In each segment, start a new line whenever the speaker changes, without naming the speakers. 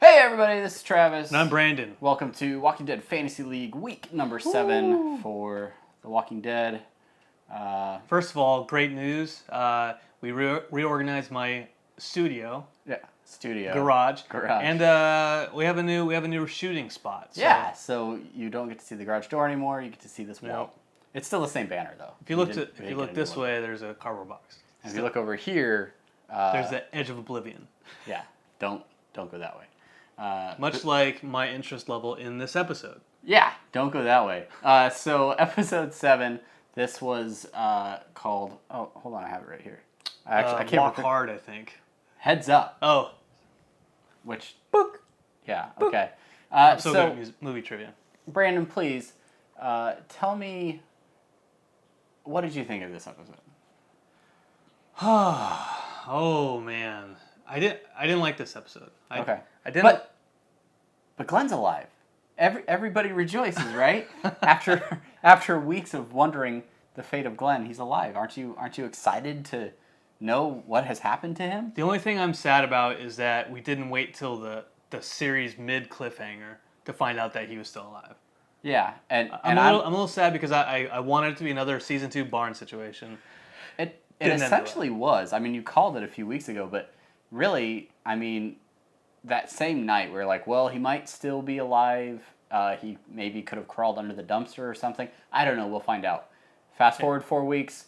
Hey everybody, this is Travis.
And I'm Brandon.
Welcome to Walking Dead Fantasy League week number 7 for The Walking Dead.
First of all, great news. We reorganized my studio.
Yeah, studio.
Garage.
Garage.
And we have a new shooting spot.
So. Yeah, so you don't get to see the garage door anymore, you get to see this wall.
Nope.
It's still the same banner though.
If you look this way, there's a cardboard box.
And if you look over here,
there's the edge of oblivion.
Yeah, don't go that way.
Much like my interest level in this episode.
Yeah, don't go that way. So episode 7, this was called. Oh, hold on, I have it right here. I can't
Walk Hard, I think.
Heads Up.
Oh.
Which.
Book.
Yeah. Okay.
I'm so good at movie trivia.
Brandon, please tell me, what did you think of this episode?
Oh man, I didn't like this episode.
Okay.
I didn't.
But Glen's alive. Everybody rejoices, right? after weeks of wondering the fate of Glen, he's alive. Aren't you excited to know what has happened to him?
The only thing I'm sad about is that we didn't wait till the series mid cliffhanger to find out that he was still alive.
Yeah, and
I'm a little sad because I wanted it to be another season 2 Barn situation.
It essentially was. I mean, you called it a few weeks ago, but really, I mean, that same night we were like, well, he might still be alive. He maybe could have crawled under the dumpster or something. I don't know. We'll find out. Fast forward 4 weeks.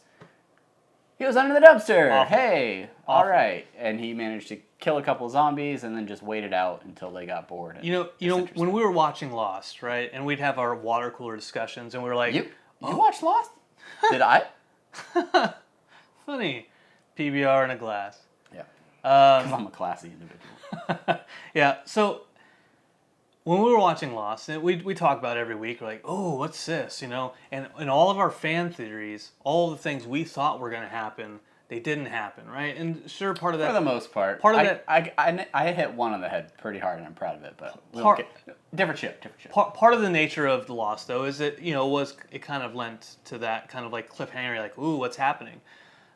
He was under the dumpster.
Awful.
Hey,
Awful.
All right. And he managed to kill a couple of zombies and then just waited out until they got bored.
You know, when we were watching Lost, right, and we'd have our water cooler discussions, and we were like,
You watched Lost? Did I?
Funny. PBR in a glass.
Yeah. Because I'm a classy individual.
Yeah, so when we were watching Lost, and we talk about it every week, we're like, oh, what's this, you know? And in all of our fan theories, all the things we thought were going to happen, they didn't happen, right? And sure, part of that...
For the most part. I hit one on the head pretty hard, and I'm proud of it, but different ship.
Part of the nature of the Lost, though, is that, it kind of lent to that kind of like cliffhanger, like, ooh, what's happening?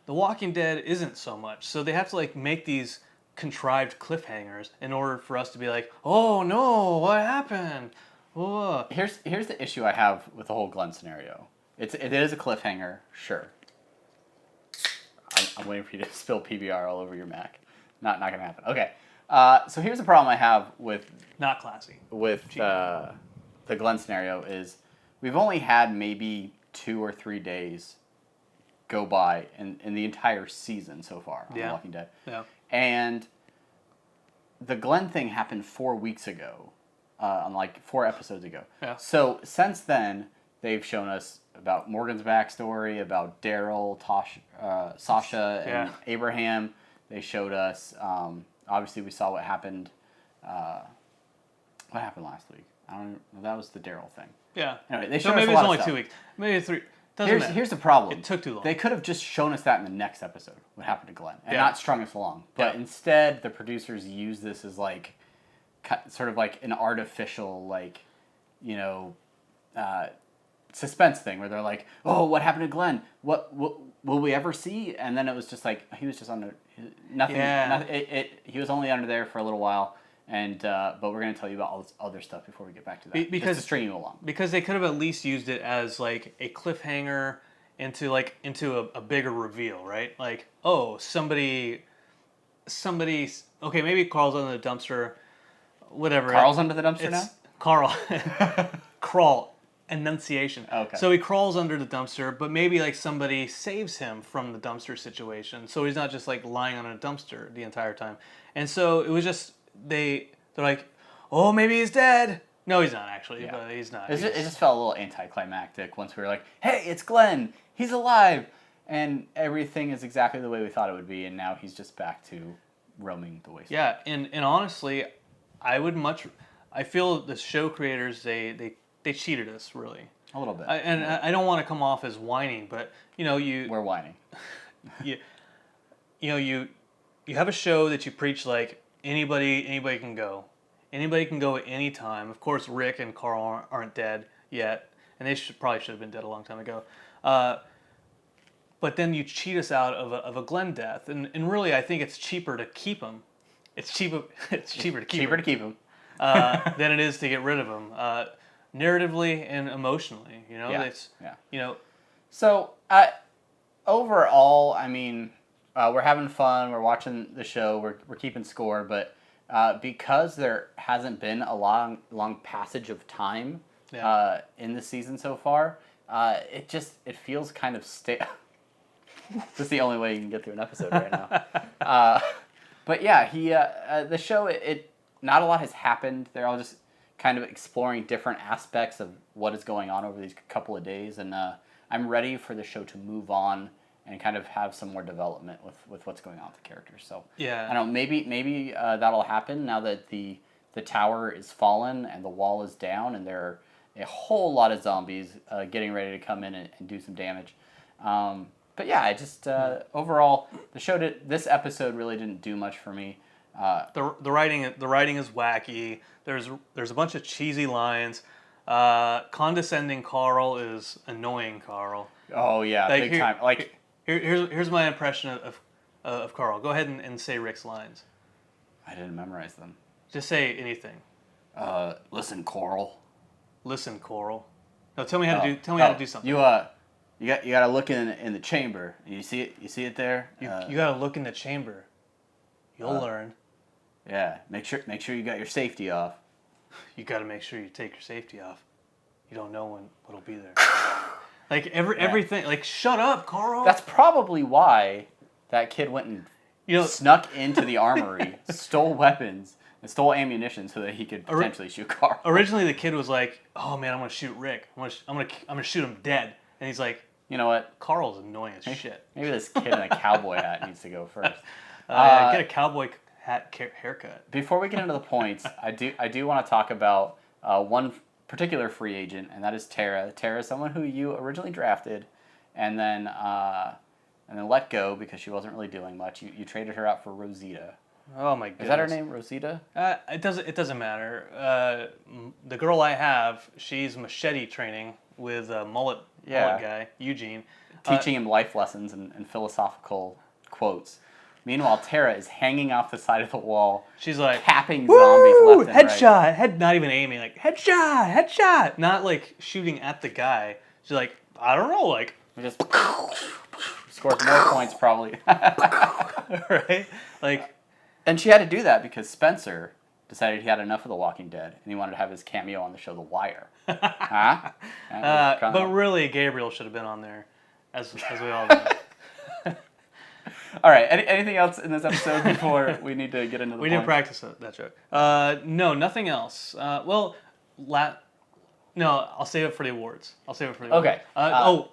The Walking Dead isn't so much, so they have to like make these contrived cliffhangers in order for us to be like, oh no, what happened? Whoa.
Here's the issue I have with the whole Glen scenario. It is a cliffhanger, sure. I'm waiting for you to spill PBR all over your Mac. Not gonna happen. Okay. So here's the problem I have with
not classy
with the Glen scenario is we've only had maybe 2 or 3 days go by in the entire season so far on Walking Dead.
Yeah.
And the Glen thing happened 4 weeks ago, on like 4 episodes ago.
Yeah.
So since then, they've shown us about Morgan's backstory, about Daryl, Sasha, and Abraham. They showed us, obviously we saw what happened last week. I don't know, that was the Daryl thing.
Yeah.
Anyway, they showed
maybe
us a lot
it's only
of stuff.
2 weeks. Maybe 3.
Here's the problem.
It took too long.
They could have just shown us that in the next episode, what happened to Glen, and not strung us along. But instead, the producers use this as like, sort of like an artificial, like, suspense thing where they're like, oh, what happened to Glen? What will we ever see? And then it was just like, he was just under nothing.
Yeah.
He was only under there for a little while. And but we're going to tell you about all this other stuff before we get back to that.
Because
just to string you along. Because
they could have at least used it as like a cliffhanger into a bigger reveal, right? Like, oh, somebody's okay. Maybe Carl's under the dumpster, whatever.
Carl's under the dumpster now.
Carl, crawl enunciation.
Okay.
So he crawls under the dumpster, but maybe like somebody saves him from the dumpster situation, so he's not just like lying on a dumpster the entire time. And so it was just. They're like, oh, maybe he's dead. No, he's not actually, but he's not.
It just felt a little anticlimactic once we were like, hey, it's Glen. He's alive. And everything is exactly the way we thought it would be, and now he's just back to roaming the wasteland.
Yeah, and honestly, I feel the show creators, they cheated us, really.
A little bit.
I don't want to come off as whining, but,
We're whining.
You have a show that you preach like, anybody can go. Anybody can go at any time. Of course, Rick and Carl aren't dead yet, and they probably should have been dead a long time ago. But then you cheat us out of a Glen death, and really, I think it's cheaper to keep him. It's cheaper to keep him. than it is to get rid of them, narratively and emotionally.
So overall, I mean, we're having fun. We're watching the show. We're keeping score, but because there hasn't been a long passage of time in the season so far, it feels kind of stale. That's the only way you can get through an episode right now. But yeah, the show, it not a lot has happened. They're all just kind of exploring different aspects of what is going on over these couple of days, and I'm ready for the show to move on and kind of have some more development with what's going on with the characters. So I don't know, maybe that'll happen now that the tower is fallen and the wall is down, and there are a whole lot of zombies getting ready to come in and do some damage. But yeah, I just overall this episode really didn't do much for me.
The writing is wacky. There's a bunch of cheesy lines. Condescending Carl is annoying Carl.
Oh yeah, big time. Like
here's my impression of Carl. Go ahead and say Rick's lines.
I didn't memorize them.
Just say anything.
Listen, Coral.
Listen, Coral. No, tell me how to do something.
You got to look in the chamber. You see it. You see it there.
You got to look in the chamber. You'll learn.
Yeah. Make sure you got your safety off.
You got to make sure you take your safety off. You don't know what'll be there. Like everything. Like shut up, Carl.
That's probably why that kid went and snuck into the armory, stole weapons, and stole ammunition so that he could potentially shoot Carl.
Originally, the kid was like, "Oh man, I'm gonna shoot Rick. I'm gonna shoot him dead." And he's like,
"You know what?
Carl's annoying as shit.
Maybe this kid in a cowboy hat needs to go first.
Get a cowboy hat haircut."
Before we get into the points, I do want to talk about one particular free agent, and that is Tara. Tara is someone who you originally drafted, and then let go because she wasn't really doing much. You traded her out for Rosita.
Oh my goodness.
Is that her name, Rosita?
It doesn't matter. The girl I have, she's machete training with a mullet guy, Eugene.
Teaching him life lessons and philosophical quotes. Meanwhile, Tara is hanging off the side of the wall.
She's like,
capping zombies left and
headshot, right. Not even aiming, like, headshot. Not like shooting at the guy. She's like, I don't know, like.
Just scores more points probably.
Right? Like.
And she had to do that because Spencer decided he had enough of The Walking Dead and he wanted to have his cameo on the show The Wire. Huh?
But really, Gabriel should have been on there, as we all know.
All right. Anything else in this episode before we need to get into the
We didn't practice that joke. No, nothing else. No, I'll save it for the awards.
Okay.
I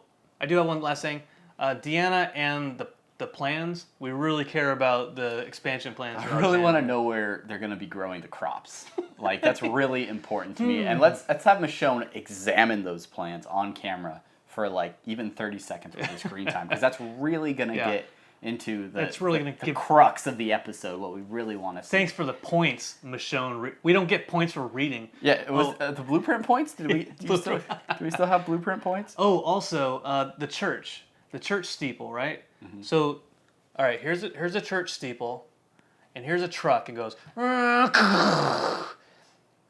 do have one last thing. Deanna and the plans, we really care about the expansion plans.
I really want to know where they're going to be growing the crops. Like, that's really important to me. And let's have Michonne examine those plans on camera for like even 30 seconds worth of screen time, because that's really going to get into the crux of the episode, what we really want to see.
Thanks for the points, Michonne. We don't get points for reading.
Yeah, it was the blueprint points? Do we still have blueprint points?
Oh, also, the church steeple, right? Mm-hmm. So, all right, here's a church steeple, and here's a truck, and goes.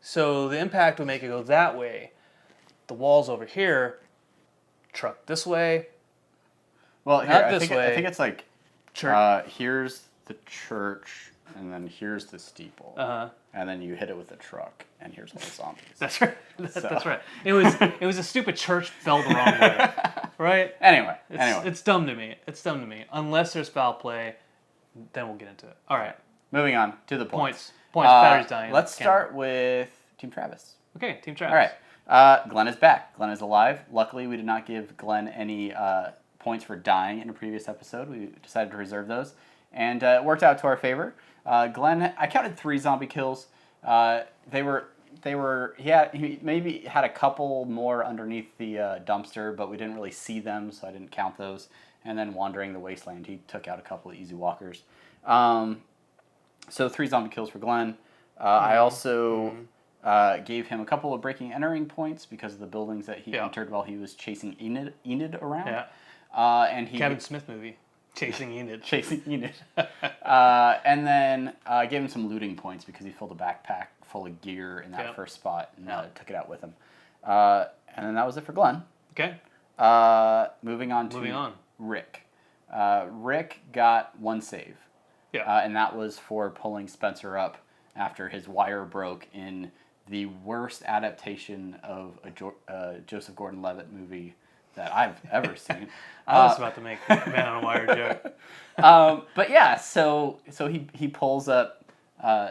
So the impact would make it go that way. The wall's over here. Truck this way.
Well, here, I think it's like
church.
Here's the church, and then here's the steeple, and then you hit it with a truck, and here's all the zombies.
That's right. That's right. It was a stupid church fell the wrong way, right?
Anyway,
it's dumb to me. Unless there's foul play, then we'll get into it. All right.
Moving on to the points.
Battery's dying.
Let's start with Team Travis.
Okay, Team Travis.
All right. Glenn is back. Glenn is alive. Luckily, we did not give Glenn any points for dying in a previous episode. We decided to reserve those, and it worked out to our favor. Glenn, I counted 3 zombie kills. He maybe had a couple more underneath the dumpster, but we didn't really see them, so I didn't count those. And then wandering the wasteland, he took out a couple of easy walkers. So 3 zombie kills for Glenn. I also gave him a couple of breaking entering points because of the buildings that he entered while he was chasing Enid around.
Yeah.
And
Kevin Smith movie. Chasing Enid.
Chasing Enid. And then I gave him some looting points because he filled a backpack full of gear in that first spot and took it out with him. And then that was it for Glenn.
Okay.
Moving on to Rick. Rick got 1 save.
Yeah.
And that was for pulling Spencer up after his wire broke in the worst adaptation of a Joseph Gordon-Levitt movie that I've ever seen.
I was about to make a Man on a Wire joke.
But yeah, so he pulls up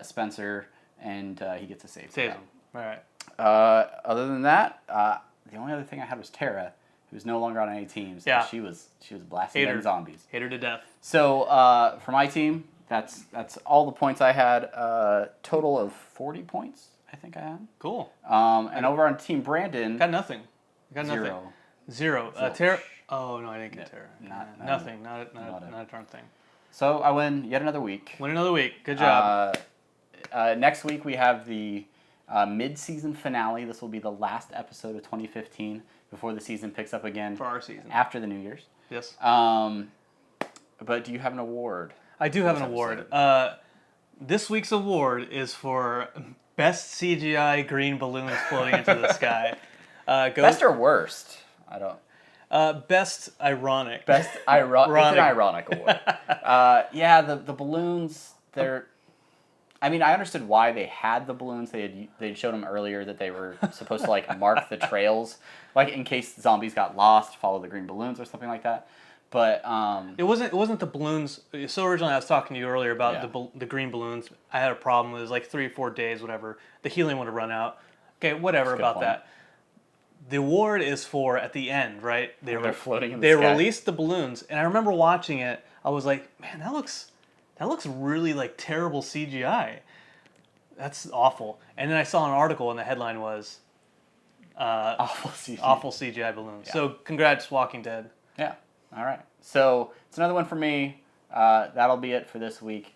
Spencer and he gets a save.
Saves him. All right.
Other than that, the only other thing I had was Tara, who's no longer on any teams.
Yeah.
She was blasting them zombies.
Hate her to death.
So for my team, that's all the points I had. Total of 40 points, I think I had.
Cool.
And over on Team Brandon,
Got nothing.
zero.
Zero. Tara. Oh no, I didn't get Tara.
Nothing.
Not a darn thing.
So I win yet another week.
Win another week. Good job.
Next week we have the mid-season finale. This will be the last episode of 2015 before the season picks up again.
For our season.
After the New Year's.
Yes.
But do you have an award?
I do have an award. This week's award is for best CGI green balloons floating into the sky.
Best or worst? I don't.
Best ironic.
Best ironic. It's an ironic award. Yeah, the balloons. They're. I mean, I understood why they had the balloons. They'd showed them earlier that they were supposed to like mark the trails, like in case zombies got lost, follow the green balloons or something like that. But
it wasn't the balloons. So originally, I was talking to you earlier about the green balloons. I had a problem. It was like 3 or 4 days, whatever. The helium would have run out. Okay, whatever about that. The award is for at the end, right?
They're floating in the sky.
They released the balloons, and I remember watching it. I was like, man, that looks really like terrible CGI. That's awful. And then I saw an article, and the headline was
awful CGI.
Awful CGI balloons. Yeah. So congrats, Walking Dead.
Yeah. All right. So it's another one for me. That'll be it for this week.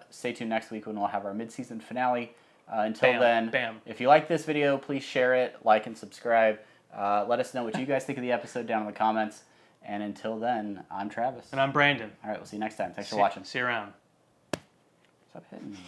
Stay tuned next week when we'll have our mid-season finale. Until then, if you like this video, please share it, like, and subscribe. Let us know what you guys think of the episode down in the comments. And until then, I'm Travis.
And I'm Brandon.
All right, we'll see you next time. Thanks for watching.
See you around.
Stop hitting me.